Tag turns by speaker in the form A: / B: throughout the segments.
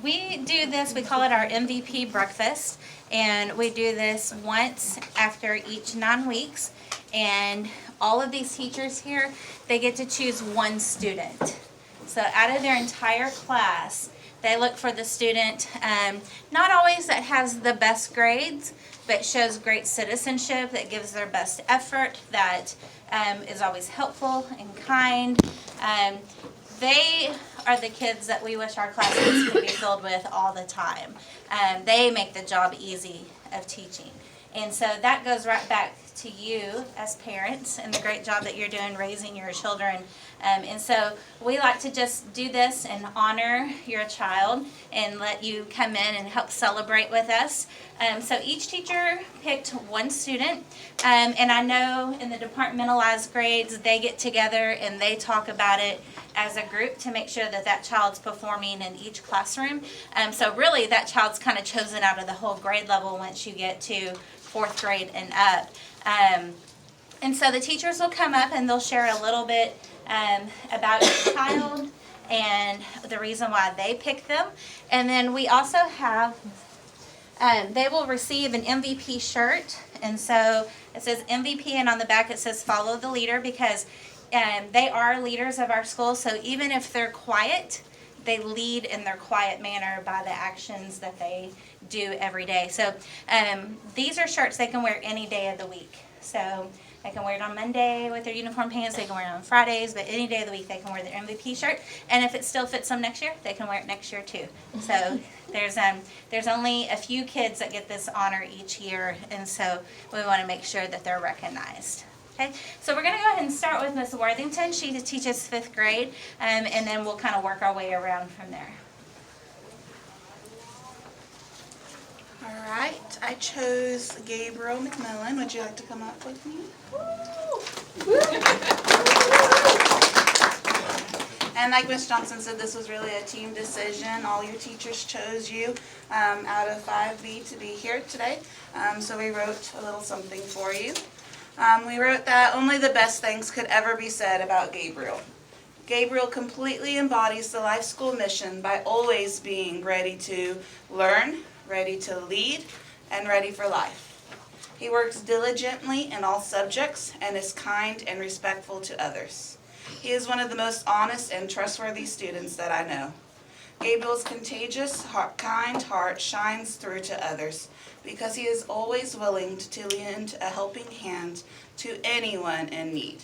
A: We do this, we call it our MVP breakfast, and we do this once after each 9 weeks. And all of these teachers here, they get to choose one student. So out of their entire class, they look for the student, not always that has the best grades, but shows great citizenship, that gives their best effort, that is always helpful and kind. They are the kids that we wish our classrooms could be filled with all the time. They make the job easy of teaching. And so that goes right back to you as parents and the great job that you're doing raising your children. And so we like to just do this and honor your child and let you come in and help celebrate with us. So each teacher picked one student, and I know in the departmentalized grades they get together and they talk about it as a group to make sure that that child's performing in each classroom. So really that child's kind of chosen out of the whole grade level once you get to 4th grade and up. And so the teachers will come up and they'll share a little bit about your child and the reason why they picked them. And then we also have, they will receive an MVP shirt. And so it says MVP, and on the back it says follow the leader, because they are leaders of our school. So even if they're quiet, they lead in their quiet manner by the actions that they do every day. So these are shirts they can wear any day of the week. So they can wear it on Monday with their uniform pants, they can wear it on Fridays, but any day of the week they can wear their MVP shirt. And if it still fits them next year, they can wear it next year too. So there's only a few kids that get this honor each year, and so we want to make sure that they're recognized. Okay, so we're going to go ahead and start with Miss Worthington. She teaches 5th grade, and then we'll kind of work our way around from there.
B: All right, I chose Gabriel McMillan. Would you like to come up with me? And like Ms. Johnson said, this was really a team decision. All your teachers chose you out of 5B to be here today. So we wrote a little something for you. We wrote that only the best things could ever be said about Gabriel. Gabriel completely embodies the Life School mission by always being ready to learn, ready to lead, and ready for life. He works diligently in all subjects and is kind and respectful to others. He is one of the most honest and trustworthy students that I know. Gabriel's contagious, kind heart shines through to others because he is always willing to lend a helping hand to anyone in need.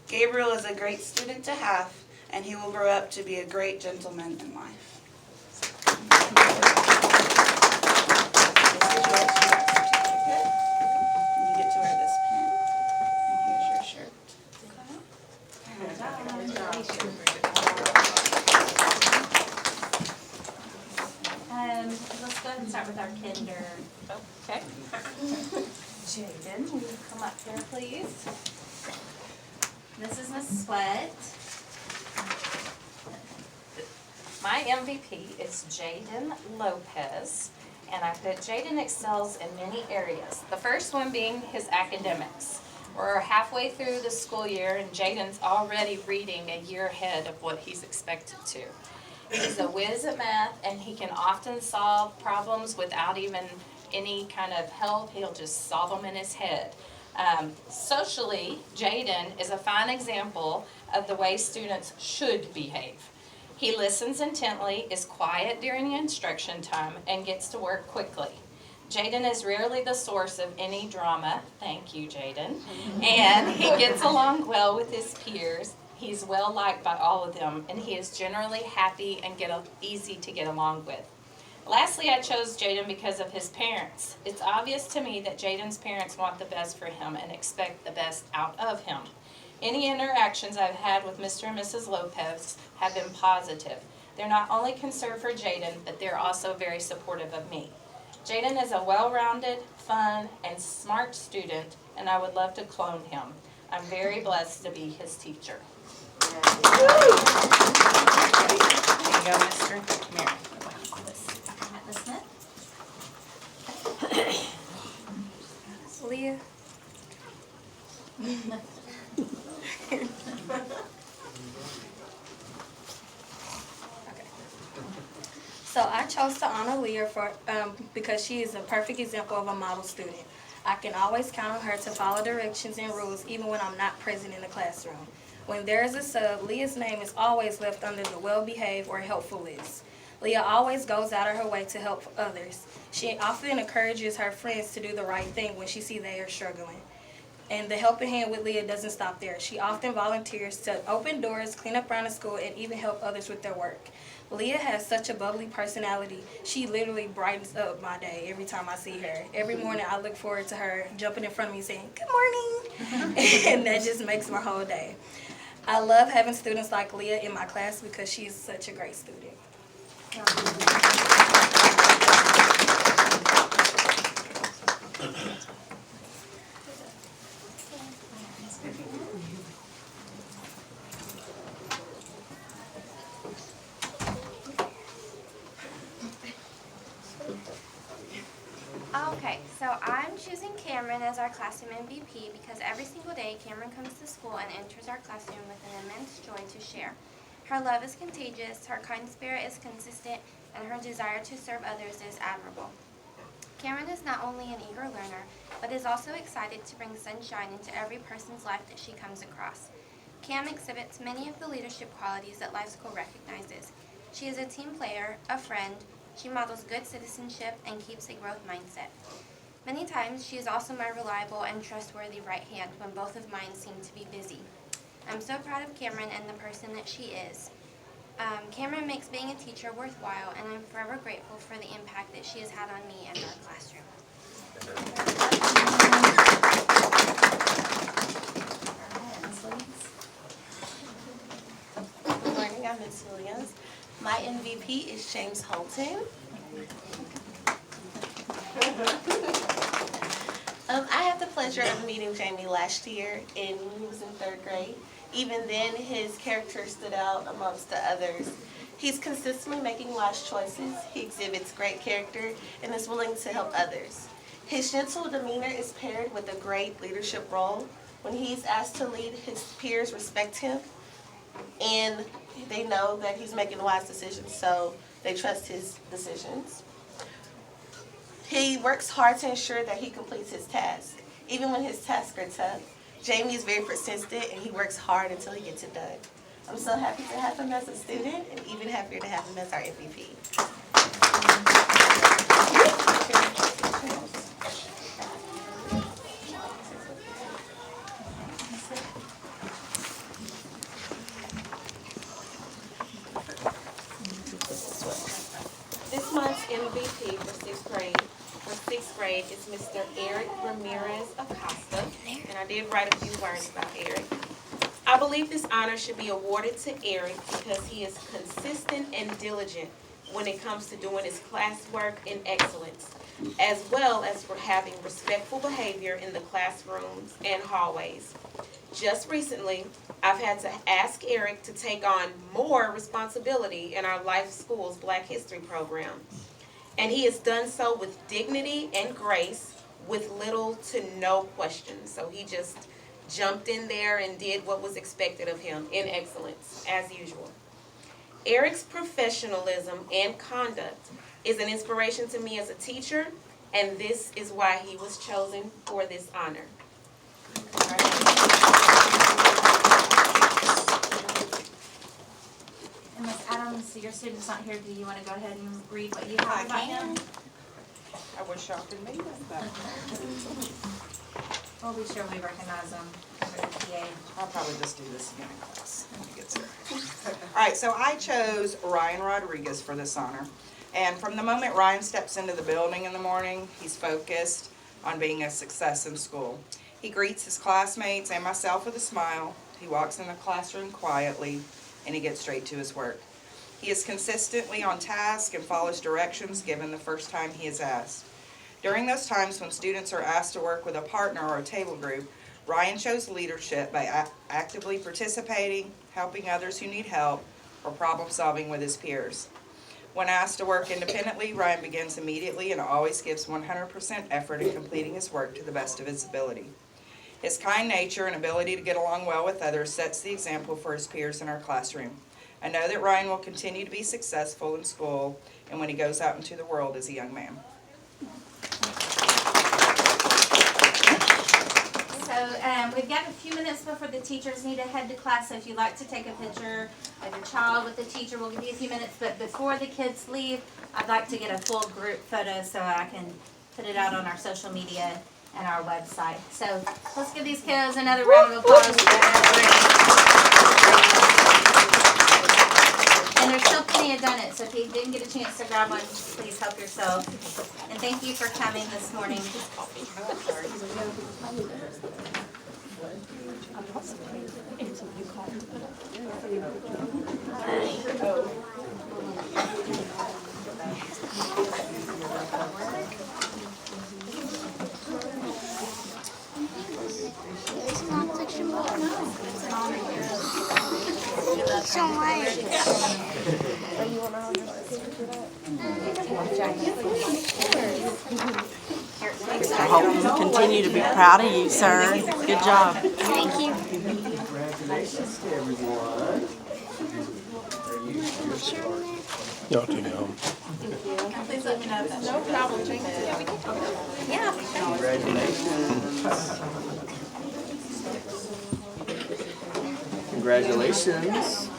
B: Gabriel is a great student to have, and he will grow up to be a great gentleman in life. This is your certificate. And you get to wear this pin. And here's your shirt.
A: Let's go ahead and start with our kinder.
C: Okay.
A: Jaden, will you come up here, please? This is Miss Sweat.
C: My MVP is Jaden Lopez, and I put Jaden excels in many areas. The first one being his academics. We're halfway through the school year, and Jaden's already reading a year ahead of what he's expected to. He's a whiz at math, and he can often solve problems without even any kind of help. He'll just solve them in his head. Socially, Jaden is a fine example of the way students should behave. He listens intently, is quiet during instruction time, and gets to work quickly. Jaden is rarely the source of any drama. Thank you, Jaden. And he gets along well with his peers. He's well liked by all of them, and he is generally happy and easy to get along with. Lastly, I chose Jaden because of his parents. It's obvious to me that Jaden's parents want the best for him and expect the best out of him. Any interactions I've had with Mr. and Mrs. Lopez have been positive. They're not only concerned for Jaden, but they're also very supportive of me. Jaden is a well-rounded, fun, and smart student, and I would love to clone him. I'm very blessed to be his teacher.
A: There you go, mister. Come here. Miss Smith. Leah.
D: So I chose to honor Leah because she is a perfect example of a model student. I can always count on her to follow directions and rules even when I'm not present in the classroom. When there is a sub, Leah's name is always left under the well-behaved or helpful list. Leah always goes out of her way to help others. She often encourages her friends to do the right thing when she sees they are struggling. And the helping hand with Leah doesn't stop there. She often volunteers to open doors, clean up around the school, and even help others with their work. Leah has such a bubbly personality. She literally brightens up my day every time I see her. Every morning I look forward to her jumping in front of me saying, "Good morning." And that just makes my whole day. I love having students like Leah in my class because she's such a great student.
E: Okay, so I'm choosing Cameron as our classroom MVP because every single day Cameron comes to school and enters our classroom with an immense joy to share. Her love is contagious, her kind spirit is consistent, and her desire to serve others is admirable. Cameron is not only an eager learner, but is also excited to bring sunshine into every person's life that she comes across. Cam exhibits many of the leadership qualities that Life School recognizes. She is a team player, a friend, she models good citizenship, and keeps a growth mindset. Many times, she is also my reliable and trustworthy right hand when both of mine seem to be busy. I'm so proud of Cameron and the person that she is. Cameron makes being a teacher worthwhile, and I'm forever grateful for the impact that she has had on me and our classroom.
F: Good morning, I'm Ms. Williams. My MVP is James Holton. I had the pleasure of meeting Jamie last year, and he was in 3rd grade. Even then, his character stood out amongst the others. He's consistently making wise choices. He exhibits great character and is willing to help others. His gentle demeanor is paired with a great leadership role. When he's asked to lead, his peers respect him, and they know that he's making wise decisions, so they trust his decisions. He works hard to ensure that he completes his task. Even when his tasks are tough, Jamie is very persistent and he works hard until he gets it done. I'm so happy to have him as a student and even happier to have him as our MVP. This month's MVP for 6th grade is Mr. Eric Ramirez Acosta, and I did write a few words about Eric. I believe this honor should be awarded to Eric because he is consistent and diligent when it comes to doing his classwork in excellence, as well as for having respectful behavior in the classrooms and hallways. Just recently, I've had to ask Eric to take on more responsibility in our Life School's Black History program. And he has done so with dignity and grace, with little to no questions. So he just jumped in there and did what was expected of him in excellence, as usual. Eric's professionalism and conduct is an inspiration to me as a teacher, and this is why he was chosen for this honor.
A: And Ms. Adams, your student's not here. Do you want to go ahead and read what you have about him?
G: I wish y'all could meet us, but
A: We'll be sure we recognize him for the PA.
G: I'll probably just do this again in class when he gets here. All right, so I chose Ryan Rodriguez for this honor. And from the moment Ryan steps into the building in the morning, he's focused on being a success in school. He greets his classmates and myself with a smile. He walks in the classroom quietly, and he gets straight to his work. He is consistently on task and follows directions given the first time he is asked. During those times when students are asked to work with a partner or a table group, Ryan shows leadership by actively participating, helping others who need help, or problem solving with his peers. When asked to work independently, Ryan begins immediately and always gives 100% effort in completing his work to the best of his ability. His kind nature and ability to get along well with others sets the example for his peers in our classroom. I know that Ryan will continue to be successful in school and when he goes out into the world as a young man.
A: So we've got a few minutes before the teachers need to head to class. So if you'd like to take a picture of your child with the teacher, we'll give you a few minutes. But before the kids leave, I'd like to get a full group photo so I can put it out on our social media and our website. So let's give these kiddos another round of applause. And there's still plenty of donuts, so if you didn't get a chance to grab one, please help yourself. And thank you for coming this morning.
E: So much.
H: I hope you continue to be proud of you, sir. Good job.
E: Thank you.
I: Congratulations to everyone.
J: Y'all take it home.
G: Please let me know if that's
F: No problem, Jane.
I: Congratulations. Congratulations.